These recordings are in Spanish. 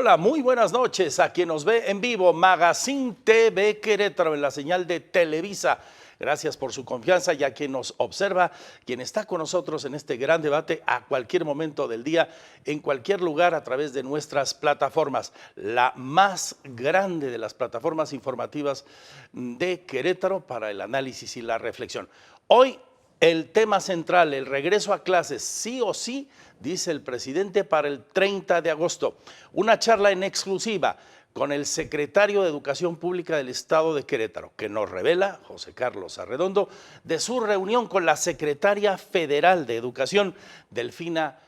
Hola, muy buenas noches a quien nos ve en vivo, Magazine TV Querétaro en la señal de Televisa. Gracias por su confianza y a quien nos observa, quien está con nosotros en este gran debate a cualquier momento del día, en cualquier lugar a través de nuestras plataformas. La más grande de las plataformas informativas de Querétaro para el análisis y la reflexión. Hoy el tema central, el regreso a clases, sí o sí, dice el presidente, para el 30 de agosto. Una charla en exclusiva con el secretario de Educación Pública del Estado de Querétaro, que nos revela, José Carlos Arredondo, de su reunión con la secretaria federal de Educación, Delfina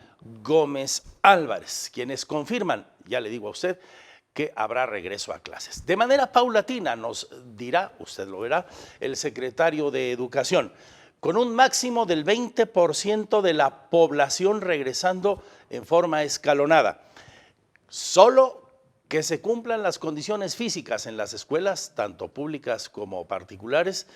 Gómez Álvarez, quienes confirman, ya le digo a usted, que habrá regreso a clases. De manera paulatina, nos dirá, usted lo verá, el secretario de Educación, con un máximo del 20% de la población regresando en forma escalonada. Solo que se cumplan las condiciones físicas en las escuelas, tanto públicas como particulares,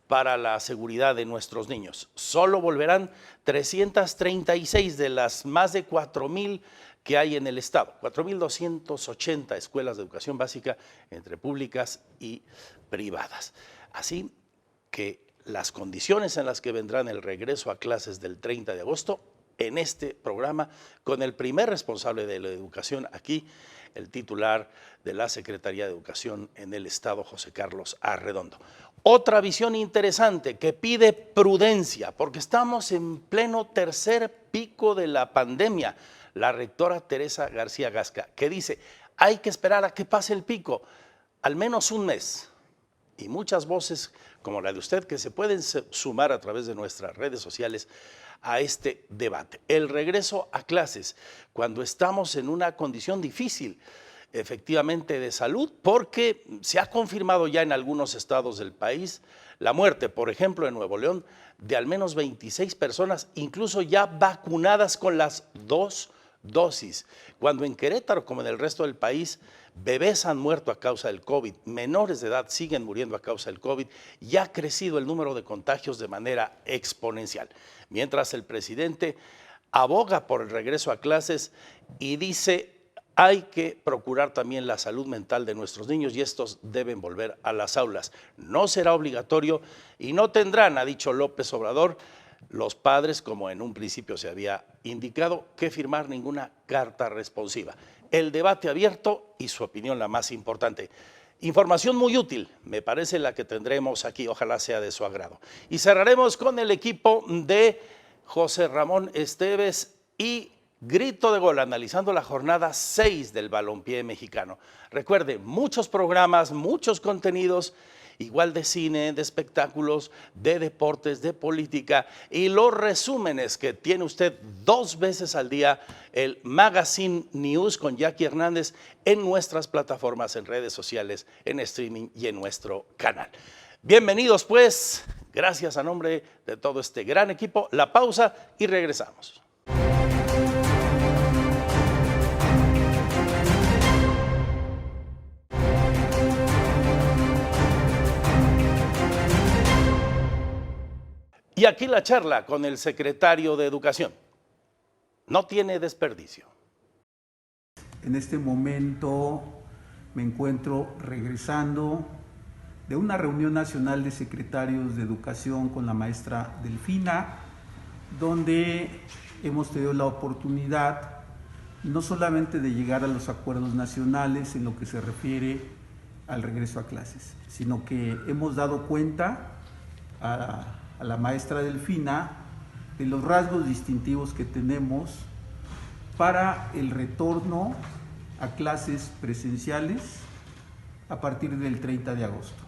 para la seguridad de nuestros niños. Solo volverán 336 de las más de 4,000 que hay en el estado, 4,280 escuelas de educación básica entre públicas y privadas. Así que las condiciones en las que vendrán el regreso a clases del 30 de agosto, en este programa, con el primer responsable de la educación aquí, el titular de la Secretaría de Educación en el Estado, José Carlos Arredondo. Otra visión interesante que pide prudencia, porque estamos en pleno tercer pico de la pandemia. La rectora Teresa García Gasca, que dice, hay que esperar a que pase el pico, al menos un mes. Y muchas voces como la de usted que se pueden sumar a través de nuestras redes sociales a este debate. El regreso a clases cuando estamos en una condición difícil, efectivamente, de salud, porque se ha confirmado ya en algunos estados del país la muerte, por ejemplo, en Nuevo León, de al menos 26 personas, incluso ya vacunadas con las 2 dosis, cuando en Querétaro, como en el resto del país, bebés han muerto a causa del COVID, menores de edad siguen muriendo a causa del COVID y ha crecido el número de contagios de manera exponencial. Mientras el presidente aboga por el regreso a clases y dice hay que procurar también la salud mental de nuestros niños y estos deben volver a las aulas. No será obligatorio y no tendrán, ha dicho López Obrador, los padres, como en un principio se había indicado, que firmar ninguna carta responsiva. El debate abierto y su opinión la más importante. Información muy útil, me parece la que tendremos aquí, ojalá sea de su agrado. Y cerraremos con el equipo de José Ramón Esteves y Grito de Gol, analizando la jornada 6 del balompié mexicano. Recuerde, muchos programas, muchos contenidos, igual de cine, de espectáculos, de deportes, de política y los resúmenes que tiene usted 2 veces al día, el Magazine News con Jackie Hernández en nuestras plataformas, en redes sociales, en streaming y en nuestro canal. Bienvenidos pues, gracias a nombre de todo este gran equipo, la pausa y regresamos. Y aquí la charla con el secretario de Educación. No tiene desperdicio. En este momento me encuentro regresando de una reunión nacional de secretarios de Educación con la maestra Delfina, donde hemos tenido la oportunidad no solamente de llegar a los acuerdos nacionales en lo que se refiere al regreso a clases, sino que hemos dado cuenta a la maestra Delfina de los rasgos distintivos que tenemos para el retorno a clases presenciales a partir del 30 de agosto.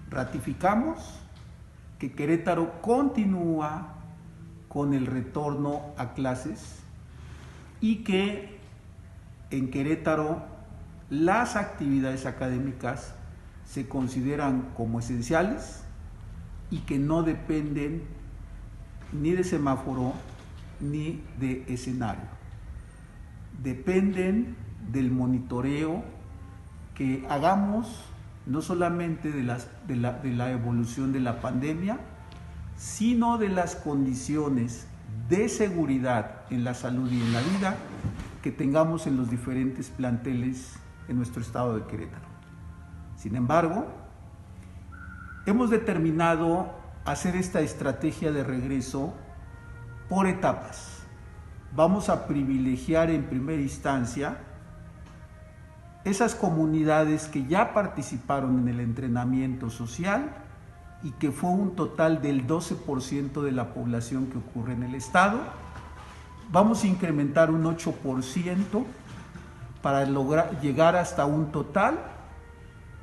Ratificamos que Querétaro continúa con el retorno a clases y que en Querétaro las actividades académicas se consideran como esenciales y que no dependen ni de semáforo ni de escenario. Dependen del monitoreo que hagamos, no solamente de la evolución de la pandemia, sino de las condiciones de seguridad en la salud y en la vida que tengamos en los diferentes planteles en nuestro estado de Querétaro. Sin embargo, hemos determinado hacer esta estrategia de regreso por etapas. Vamos a privilegiar en primera instancia esas comunidades que ya participaron en el entrenamiento social y que fue un total del 12% de la población que ocurre en el estado. Vamos a incrementar un 8% para llegar hasta un total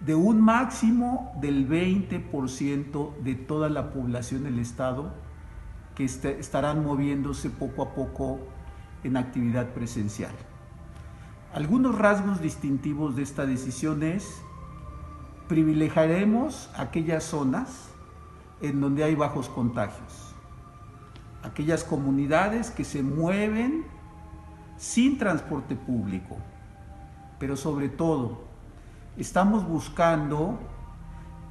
de un máximo del 20% de toda la población del estado que estarán moviéndose poco a poco en actividad presencial. Algunos rasgos distintivos de esta decisión es: privilegiaremos aquellas zonas en donde hay bajos contagios, aquellas comunidades que se mueven sin transporte público, pero sobre todo estamos buscando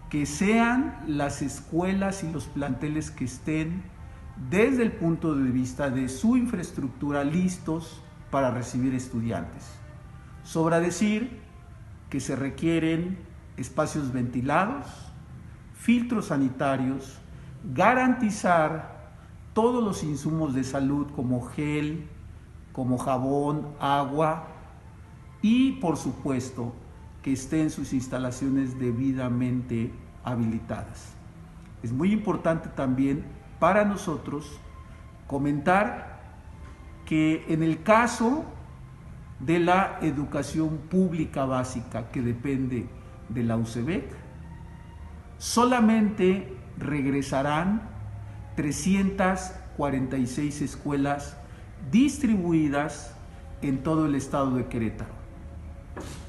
que sean las escuelas y los planteles que estén desde el punto de vista de su infraestructura listos para recibir estudiantes. Sobra decir que se requieren espacios ventilados, filtros sanitarios, garantizar todos los insumos de salud como gel, como jabón, agua y, por supuesto, que estén sus instalaciones debidamente habilitadas. Es muy importante también para nosotros comentar que en el caso de la educación pública básica que depende de la UCEBEC, solamente regresarán 346 escuelas distribuidas en todo el estado de Querétaro.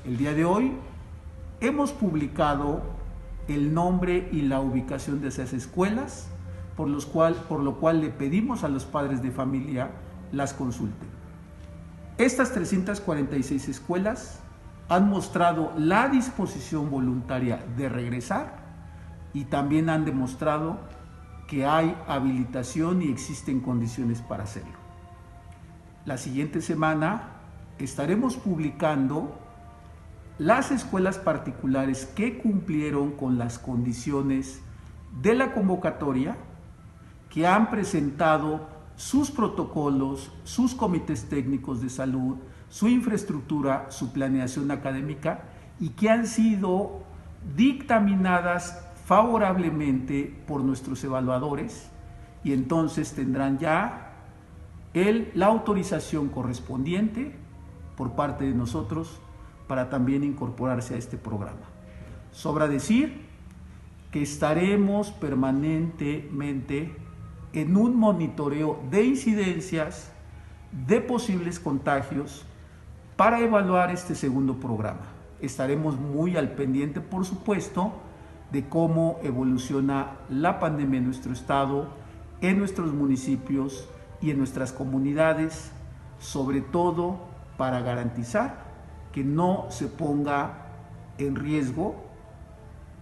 El día de hoy hemos publicado el nombre y la ubicación de esas escuelas, por lo cual le pedimos a los padres de familia las consulten. Estas 346 escuelas han mostrado la disposición voluntaria de regresar y también han demostrado que hay habilitación y existen condiciones para hacerlo. La siguiente semana estaremos publicando las escuelas particulares que cumplieron con las condiciones de la convocatoria, que han presentado sus protocolos, sus comités técnicos de salud, su infraestructura, su planeación académica y que han sido dictaminadas favorablemente por nuestros evaluadores, y entonces tendrán ya la autorización correspondiente por parte de nosotros para también incorporarse a este programa. Sobra decir que estaremos permanentemente en un monitoreo de incidencias de posibles contagios para evaluar este segundo programa. Estaremos muy al pendiente, por supuesto, de cómo evoluciona la pandemia en nuestro estado, en nuestros municipios y en nuestras comunidades, sobre todo para garantizar que no se ponga en riesgo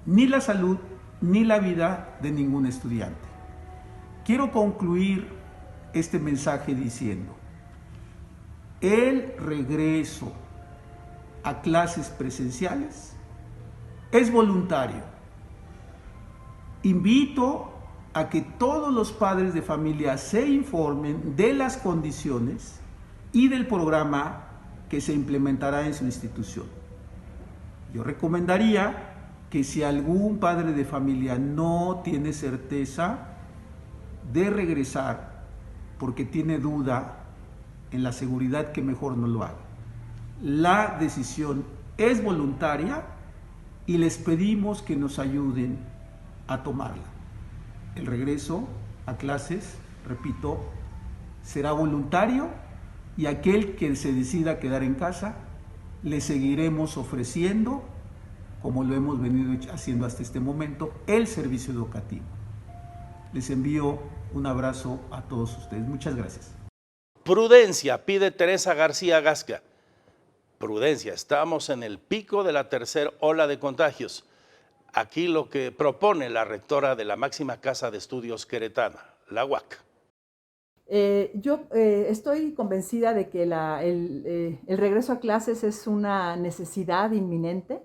ni la salud ni la vida de ningún estudiante. Quiero concluir este mensaje diciendo: el regreso a clases presenciales es voluntario. Invito a que todos los padres de familia se informen de las condiciones y del programa que se implementará en su institución. Yo recomendaría que si algún padre de familia no tiene certeza de regresar porque tiene duda en la seguridad, que mejor no lo haga. La decisión es voluntaria y les pedimos que nos ayuden a tomarla. El regreso a clases, repito, será voluntario, y aquel que se decida quedar en casa, le seguiremos ofreciendo, como lo hemos venido haciendo hasta este momento, el servicio educativo. Les envío un abrazo a todos ustedes. Muchas gracias. Prudencia, pide Teresa García Gasca. Prudencia, estamos en el pico de la tercera ola de contagios. Aquí lo que propone la rectora de la máxima casa de estudios queretana, la UAC. Yo estoy convencida de que el regreso a clases es una necesidad inminente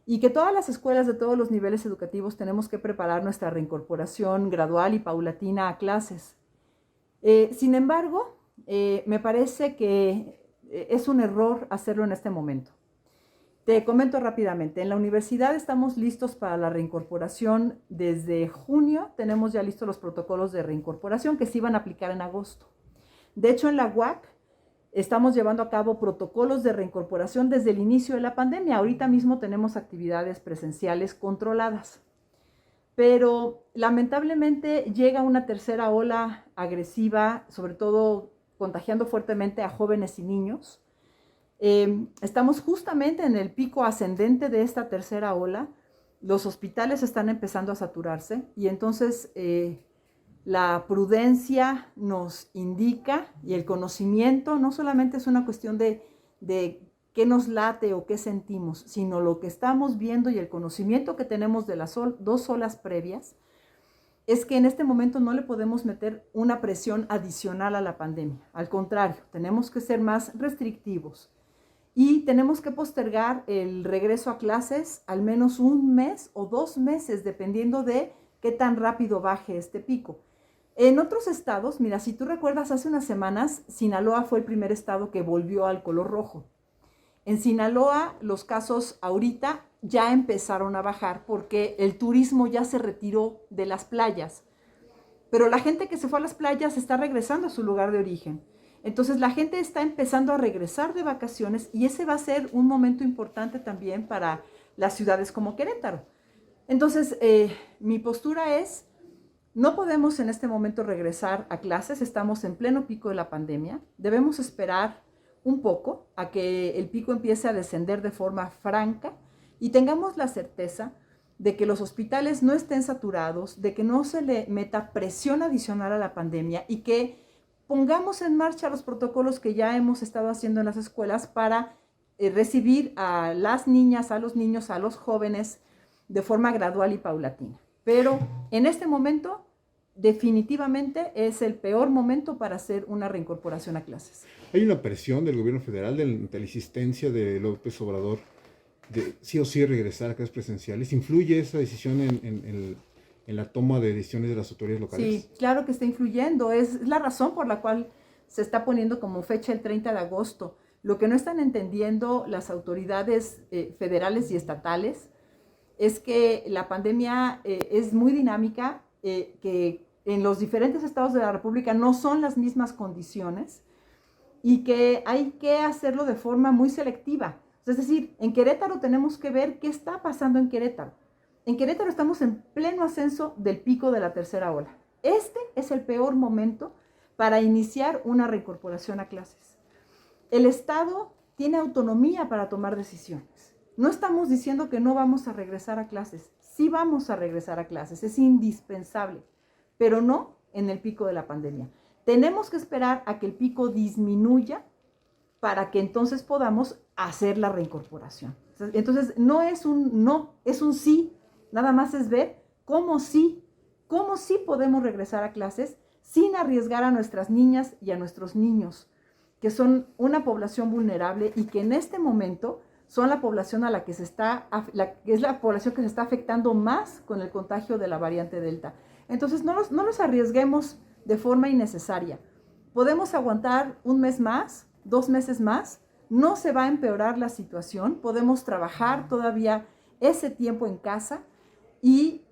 y que todas las escuelas de todos los niveles educativos tenemos que preparar nuestra reincorporación gradual y paulatina a clases. Sin embargo, me parece que es un error hacerlo en este momento. Te comento rápidamente, en la universidad estamos listos para la reincorporación desde junio, tenemos ya listos los protocolos de reincorporación que se iban a aplicar en agosto. De hecho, en la UAC estamos llevando a cabo protocolos de reincorporación desde el inicio de la pandemia. Ahorita mismo tenemos actividades presenciales controladas. Pero lamentablemente llega una tercera ola agresiva, sobre todo contagiando fuertemente a jóvenes y niños. Estamos justamente en el pico ascendente de esta tercera ola. Los hospitales están empezando a saturarse y entonces la prudencia nos indica y el conocimiento no solamente es una cuestión de qué nos late o qué sentimos, sino lo que estamos viendo y el conocimiento que tenemos de las dos olas previas es que en este momento no le podemos meter una presión adicional a la pandemia. Al contrario, tenemos que ser más restrictivos y tenemos que postergar el regreso a clases al menos 1 mes o 2 meses, dependiendo de qué tan rápido baje este pico. En otros estados, mira, si tú recuerdas, hace unas semanas, Sinaloa fue el primer estado que volvió al color rojo. En Sinaloa, los casos ahorita ya empezaron a bajar porque el turismo ya se retiró de las playas. Pero la gente que se fue a las playas está regresando a su lugar de origen. Entonces la gente está empezando a regresar de vacaciones y ese va a ser un momento importante también para las ciudades como Querétaro. Entonces, mi postura es, no podemos en este momento regresar a clases, estamos en pleno pico de la pandemia, debemos esperar un poco a que el pico empiece a descender de forma franca y tengamos la certeza de que los hospitales no estén saturados, de que no se le meta presión adicional a la pandemia y que pongamos en marcha los protocolos que ya hemos estado haciendo en las escuelas para recibir a las niñas, a los niños, a los jóvenes de forma gradual y paulatina. Pero en este momento definitivamente es el peor momento para hacer una reincorporación a clases. Hay una presión del gobierno federal, de la insistencia de López Obrador, de sí o sí regresar a clases presenciales. ¿Influye esa decisión en la toma de decisiones de las autoridades locales? Sí, claro que está influyendo. Es la razón por la cual se está poniendo como fecha el 30 de agosto. Lo que no están entendiendo las autoridades federales y estatales es que la pandemia es muy dinámica, que en los diferentes estados de la República no son las mismas condiciones y que hay que hacerlo de forma muy selectiva. Es decir, en Querétaro tenemos que ver qué está pasando en Querétaro. En Querétaro estamos en pleno ascenso del pico de la tercera ola. Este es el peor momento para iniciar una reincorporación a clases. El Estado tiene autonomía para tomar decisiones. No estamos diciendo que no vamos a regresar a clases. Sí vamos a regresar a clases, es indispensable, pero no en el pico de la pandemia. Tenemos que esperar a que el pico disminuya para que entonces podamos hacer la reincorporación. Entonces, no es un no, es un sí. Nada más es ver cómo sí podemos regresar a clases sin arriesgar a nuestras niñas y a nuestros niños, que son una población vulnerable y que en este momento son la población a la que es la población que se está afectando más con el contagio de la variante Delta. Entonces, no los arriesguemos de forma innecesaria. Podemos aguantar 1 mes más, 2 meses más, no se va a empeorar la situación, podemos trabajar todavía ese tiempo en casa y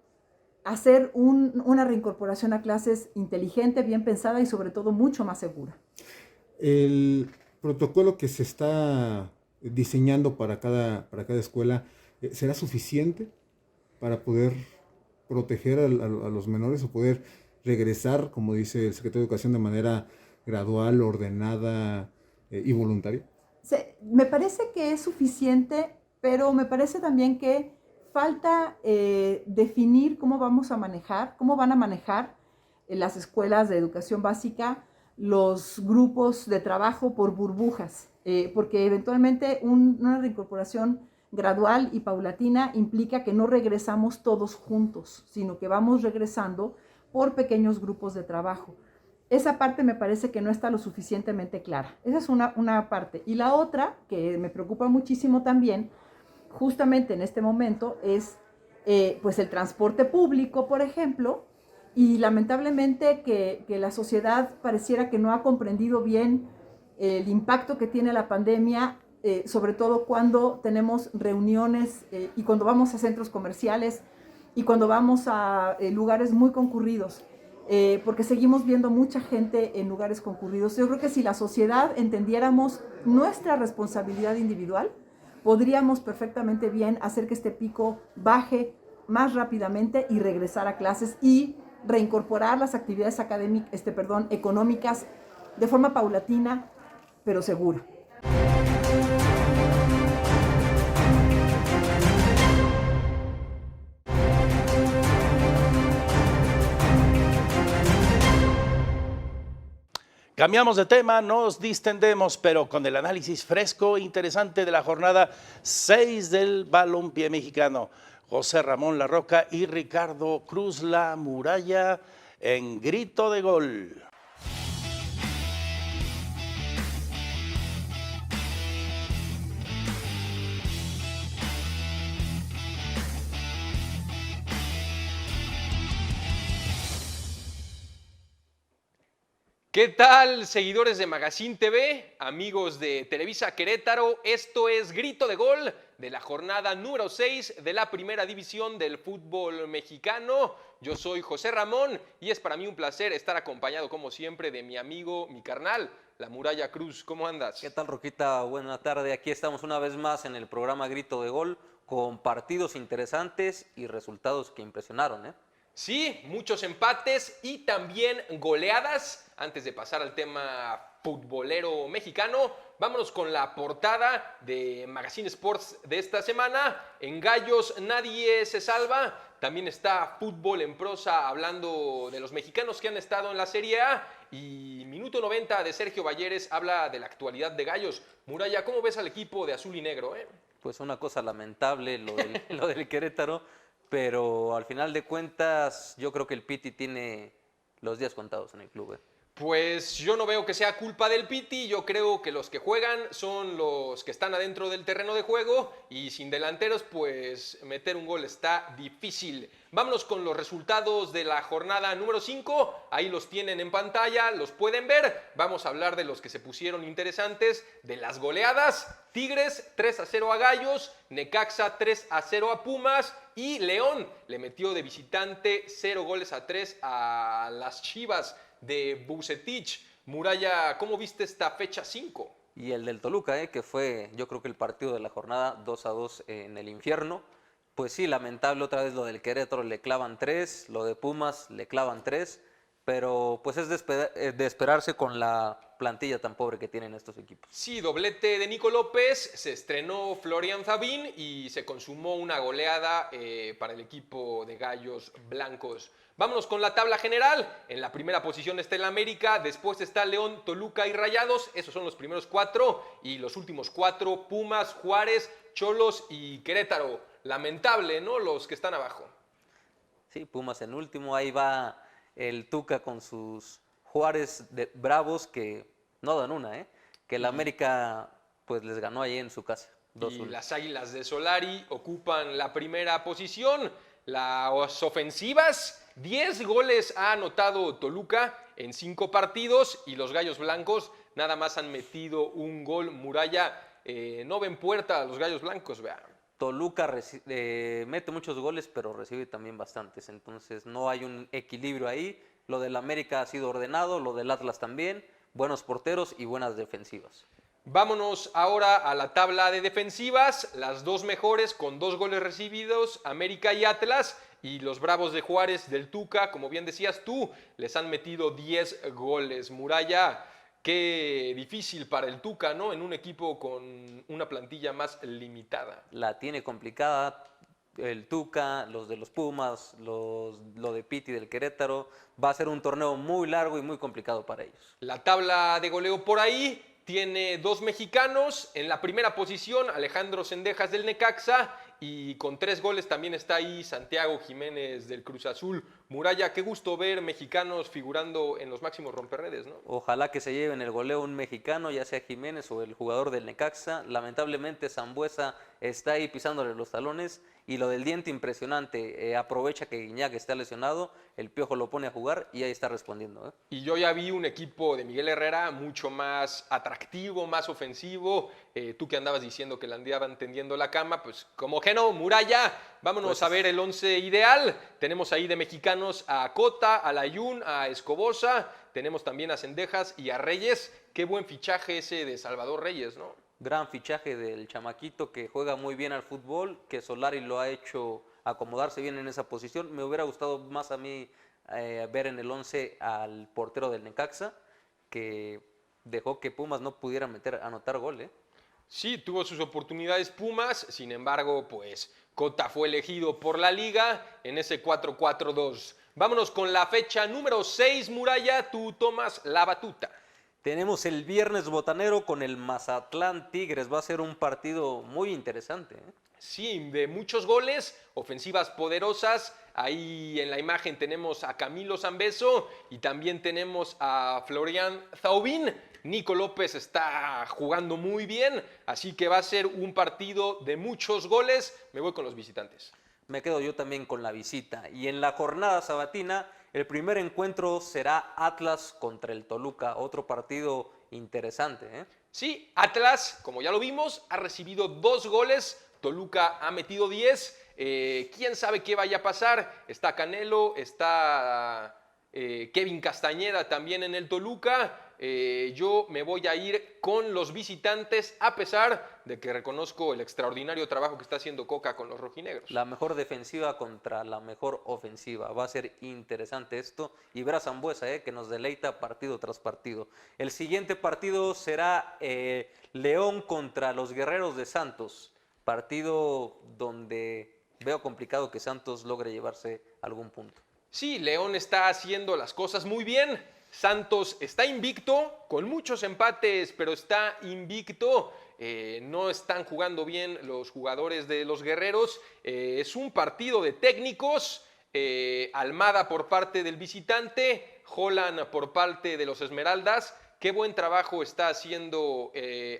hacer una reincorporación a clases inteligente, bien pensada y sobre todo mucho más segura. El protocolo que se está diseñando para cada escuela, ¿será suficiente para poder proteger a los menores o poder regresar, como dice el secretario de Educación, de manera gradual, ordenada y voluntaria? Me parece que es suficiente, pero me parece también que falta definir cómo van a manejar las escuelas de educación básica los grupos de trabajo por burbujas, porque eventualmente una reincorporación gradual y paulatina implica que no regresamos todos juntos, sino que vamos regresando por pequeños grupos de trabajo. esa parte me parece que no está lo suficientemente clara. Esa es una parte. Y la otra, que me preocupa muchísimo también, justamente en este momento, es pues el transporte público, por ejemplo, y lamentablemente que la sociedad pareciera que no ha comprendido bien el impacto que tiene la pandemia, sobre todo cuando tenemos reuniones y cuando vamos a centros comerciales y cuando vamos a lugares muy concurridos. Porque seguimos viendo mucha gente en lugares concurridos. Yo creo que si la sociedad entendiéramos nuestra responsabilidad individual, podríamos perfectamente bien hacer que este pico baje más rápidamente y regresar a clases y reincorporar las actividades económicas de forma paulatina, pero segura. Cambiamos de tema, nos distendemos, pero con el análisis fresco e interesante de la jornada 6 del balompié mexicano. José Ramón Larroca y Ricardo Cruz, La Muralla, en grito de gol. ¿Qué tal, seguidores de Magazine TV, amigos de Televisa Querétaro? Esto es Grito de Gol de la jornada número 6 de la primera división del fútbol mexicano. Yo soy José Ramón y es para mí un placer estar acompañado, como siempre, de mi amigo, mi carnal, La Muralla Cruz. ¿Cómo andas? ¿Qué tal, Roquita? Buena tarde. Aquí estamos una vez más en el programa Grito de Gol con partidos interesantes y resultados que impresionaron, ¿eh? Sí, muchos empates y también goleadas. Antes de pasar al tema futbolero mexicano, vámonos con la portada de Magazine Sports de esta semana. En Gallos nadie se salva. También está Fútbol en Prosa hablando de los mexicanos que han estado en la Serie A. Y Minuto 90 de Sergio Balleres habla de la actualidad de Gallos. Muralla, ¿cómo ves al equipo de azul y negro? Pues una cosa lamentable lo del Querétaro, pero al final de cuentas yo creo que el Piti tiene los días contados en el club. Pues yo no veo que sea culpa del Piti, yo creo que los que juegan son los que están adentro del terreno de juego y sin delanteros pues meter un gol está difícil. Vámonos con los resultados de la jornada número 5, ahí los tienen en pantalla, los pueden ver. Vamos a hablar de los que se pusieron interesantes, de las goleadas. Tigres 3-0 a Gallos, Necaxa 3-0 a Pumas y León le metió de visitante 0-3 a las Chivas de Bucetich. Muralla, ¿cómo viste esta fecha 5? Y el del Toluca, que fue yo creo que el partido de la jornada 2-2 en el infierno. Pues sí, lamentable otra vez lo del Querétaro, le clavan 3, lo de Pumas le clavan 3, pero pues es de esperarse con la plantilla tan pobre que tienen estos equipos. Sí, doblete de Nico López, se estrenó Florian Thavín y se consumó una goleada para el equipo de Gallos Blancos. Vámonos con la tabla general. En la primera posición está el América, después está León, Toluca y Rayados. Esos son los primeros 4 y los últimos 4, Pumas, Juárez, Cholos y Querétaro. Lamentable, ¿no? Los que están abajo. Sí, Pumas en último, ahí va el Tuca con sus Juárez de Bravos que no dan una, que el América pues les ganó ahí en su casa. 2-1. Y las Águilas de Solari ocupan la primera posición. Las ofensivas, 10 goles ha anotado Toluca en 5 partidos y los Gallos Blancos nada más han metido un gol. Muralla, no ven puerta a los Gallos Blancos, vean. Toluca mete muchos goles, pero recibe también bastantes, entonces no hay un equilibrio ahí. Lo del América ha sido ordenado, lo del Atlas también, buenos porteros y buenas defensivas. Vámonos ahora a la tabla de defensivas, las dos mejores con 2 goles recibidos, América y Atlas, y los Bravos de Juárez del Tuca, como bien decías tú, les han metido 10 goles. Muralla, qué difícil para el Tuca, ¿no? En un equipo con una plantilla más limitada. La tiene complicada el Tuca, los de los Pumas, lo de Piti del Querétaro. Va a ser un torneo muy largo y muy complicado para ellos. La tabla de goleo por ahí tiene 2 mexicanos. En la primera posición, Alejandro Zendejas del Necaxa y con 3 goles también está ahí Santiago Jiménez del Cruz Azul. Muralla, qué gusto ver mexicanos figurando en los máximos romperredes, ¿no? Ojalá que se lleven el goleo un mexicano, ya sea Jiménez o el jugador del Necaxa. Lamentablemente Sambuesa está ahí pisándole los talones y lo del diente impresionante. Aprovecha que Guiñac está lesionado, el Piojo lo pone a jugar y ahí está respondiendo. Y yo ya vi un equipo de Miguel Herrera mucho más atractivo, más ofensivo. Tú que andabas diciendo que le andaban tendiendo la cama, pues como que no, Muralla, vámonos Pues a ver el 11 ideal. Tenemos ahí de mexicanos a Cota, a Layún, a Escobosa, tenemos también a Cendejas y a Reyes. Qué buen fichaje ese de Salvador Reyes, ¿no? Gran fichaje del chamaquito que juega muy bien al fútbol, que Solari lo ha hecho acomodarse bien en esa posición. Me hubiera gustado más a mí ver en el 11 al portero del Necaxa, que dejó que Pumas no pudiera anotar gol, ¿eh? Sí, tuvo sus oportunidades Pumas, sin embargo, pues Cota fue elegido por la liga en ese 4-4-2. Vámonos con la fecha número 6, Muralla, tú tomas la batuta. Tenemos el viernes botanero con el Mazatlán Tigres. Va a ser un partido muy interesante, ¿eh? Sí, de muchos goles, ofensivas poderosas. Ahí en la imagen tenemos a Camilo Zambeso y también tenemos a Florian Thauvin. Nico López está jugando muy bien, así que va a ser un partido de muchos goles. Me voy con los visitantes. Me quedo yo también con la visita. Y en la jornada sabatina, el primer encuentro será Atlas contra el Toluca. Otro partido interesante, ¿eh? Sí, Atlas, como ya lo vimos, ha recibido 2 goles. Toluca ha metido 10. ¿Quién sabe qué vaya a pasar? Está Canelo, está Kevin Castañeda también en el Toluca. Yo me voy a ir con los visitantes, a pesar de que reconozco el extraordinario trabajo que está haciendo Coca con los rojinegros. La mejor defensiva contra la mejor ofensiva. Va a ser interesante esto. Y ver a Sambuesa, que nos deleita partido tras partido. El siguiente partido será León contra los Guerreros de Santos. Partido donde veo complicado que Santos logre llevarse algún punto. Sí, León está haciendo las cosas muy bien. Santos está invicto, con muchos empates, pero está invicto. No están jugando bien los jugadores de los Guerreros. Es un partido de técnicos. Almada por parte del visitante, Holland por parte de los Esmeraldas. Qué buen trabajo está haciendo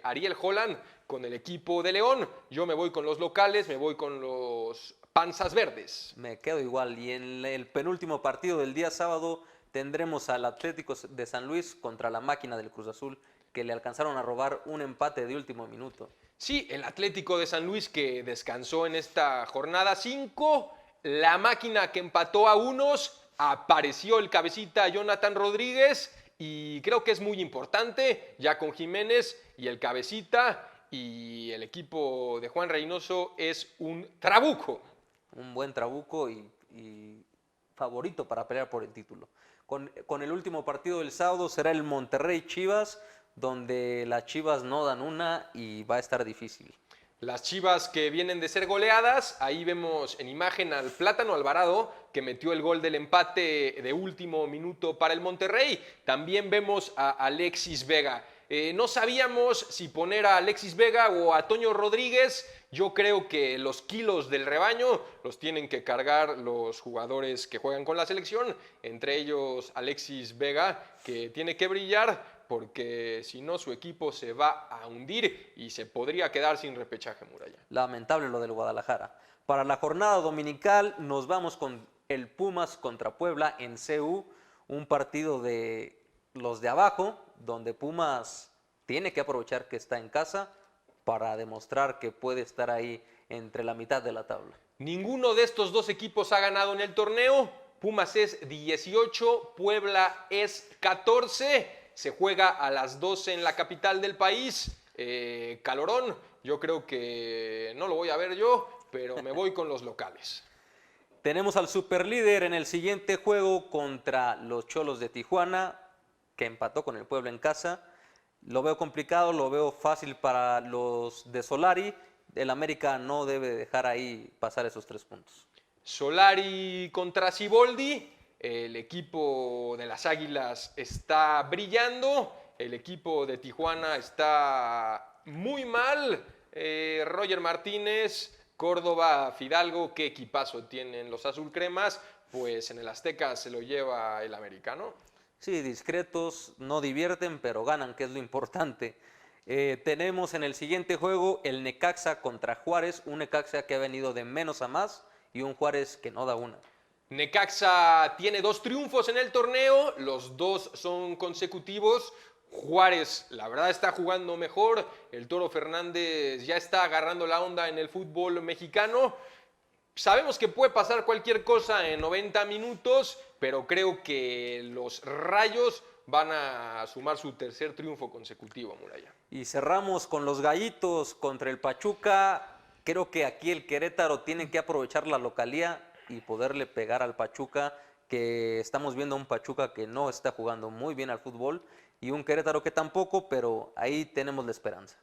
Ariel Holland con el equipo de León. Yo me voy con los locales, me voy con los Panzas Verdes. Me quedo igual. Y en el penúltimo partido del día sábado tendremos al Atlético de San Luis contra la Máquina del Cruz Azul, que le alcanzaron a robar un empate de último minuto. Sí, el Atlético de San Luis que descansó en esta jornada 5. La Máquina que empató a unos. Apareció el cabecita Jonathan Rodríguez. Y creo que es muy importante, ya con Jiménez y el cabecita. Y el equipo de Juan Reynoso es un trabuco. Un buen trabuco y favorito para pelear por el título. Con el último partido del sábado será el Monterrey Chivas, donde las Chivas no dan una y va a estar difícil. Las Chivas que vienen de ser goleadas, ahí vemos en imagen al Plátano Alvarado que metió el gol del empate de último minuto para el Monterrey. También vemos a Alexis Vega. No sabíamos si poner a Alexis Vega o a Toño Rodríguez. Yo creo que los kilos del rebaño los tienen que cargar los jugadores que juegan con la selección, entre ellos Alexis Vega, que tiene que brillar porque si no su equipo se va a hundir y se podría quedar sin repechaje, Muralla. Lamentable lo del Guadalajara. Para la jornada dominical nos vamos con el Pumas contra Puebla en CU, un partido de los de abajo, donde Pumas tiene que aprovechar que está en casa para demostrar que puede estar ahí entre la mitad de la tabla. Ninguno de estos dos equipos ha ganado en el torneo. Pumas es 18, Puebla es 14. Se juega a las 12 en la capital del país. Calorón, yo creo que no lo voy a ver yo, pero me voy con los locales. Tenemos al superlíder en el siguiente juego contra los Cholos de Tijuana, que empató con el Puebla en casa. Lo veo complicado, lo veo fácil para los de Solari. El América no debe dejar ahí pasar esos 3 puntos. Solari contra Siboldi. El equipo de las Águilas está brillando. El equipo de Tijuana está muy mal. Roger Martínez Córdoba, Fidalgo, qué equipazo tienen los azulcremas, pues en el Azteca se lo lleva el americano. Sí, discretos, no divierten, pero ganan, que es lo importante. Tenemos en el siguiente juego el Necaxa contra Juárez, un Necaxa que ha venido de menos a más y un Juárez que no da una. Necaxa tiene 2 triunfos en el torneo, los 2 son consecutivos. Juárez, la verdad, está jugando mejor. El Toro Fernández ya está agarrando la onda en el fútbol mexicano. Sabemos que puede pasar cualquier cosa en 90 minutos, pero creo que los Rayos van a sumar su tercer triunfo consecutivo, Muralla. Y cerramos con los Gallitos contra el Pachuca. Creo que aquí el Querétaro tiene que aprovechar la localía y poderle pegar al Pachuca, que estamos viendo a un Pachuca que no está jugando muy bien al fútbol y un Querétaro que tampoco, pero ahí tenemos la esperanza.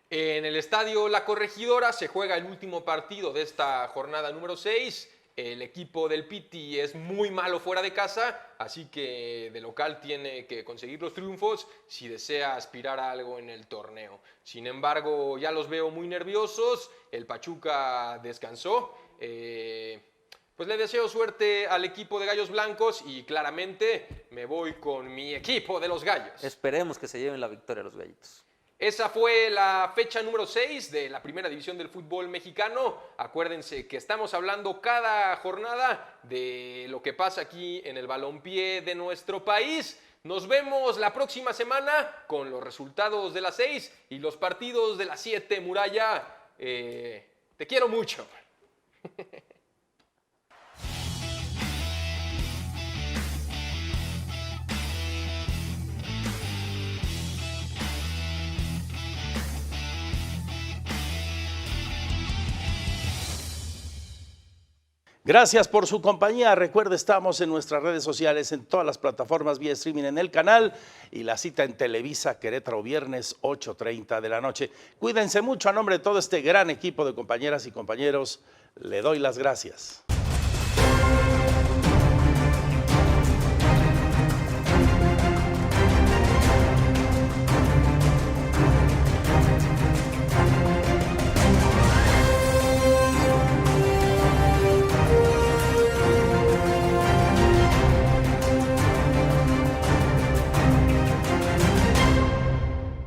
En el estadio La Corregidora se juega el último partido de esta jornada número 6. El equipo del Piti es muy malo fuera de casa, así que de local tiene que conseguir los triunfos si desea aspirar a algo en el torneo. Sin embargo, ya los veo muy nerviosos. El Pachuca descansó. Pues le deseo suerte al equipo de Gallos Blancos y claramente me voy con mi equipo de los Gallos. Esperemos que se lleven la victoria los Gallitos. Esa fue la fecha número 6 de la primera división del fútbol mexicano. Acuérdense que estamos hablando cada jornada de lo que pasa aquí en el balompié de nuestro país. Nos vemos la próxima semana con los resultados de las 6 y los partidos de las 7. Muralla, te quiero mucho. Gracias por su compañía. Recuerde, estamos en nuestras redes sociales, en todas las plataformas vía streaming en el canal y la cita en Televisa Querétaro, viernes 8:30 de la noche. Cuídense mucho. A nombre de todo este gran equipo de compañeras y compañeros, le doy las gracias.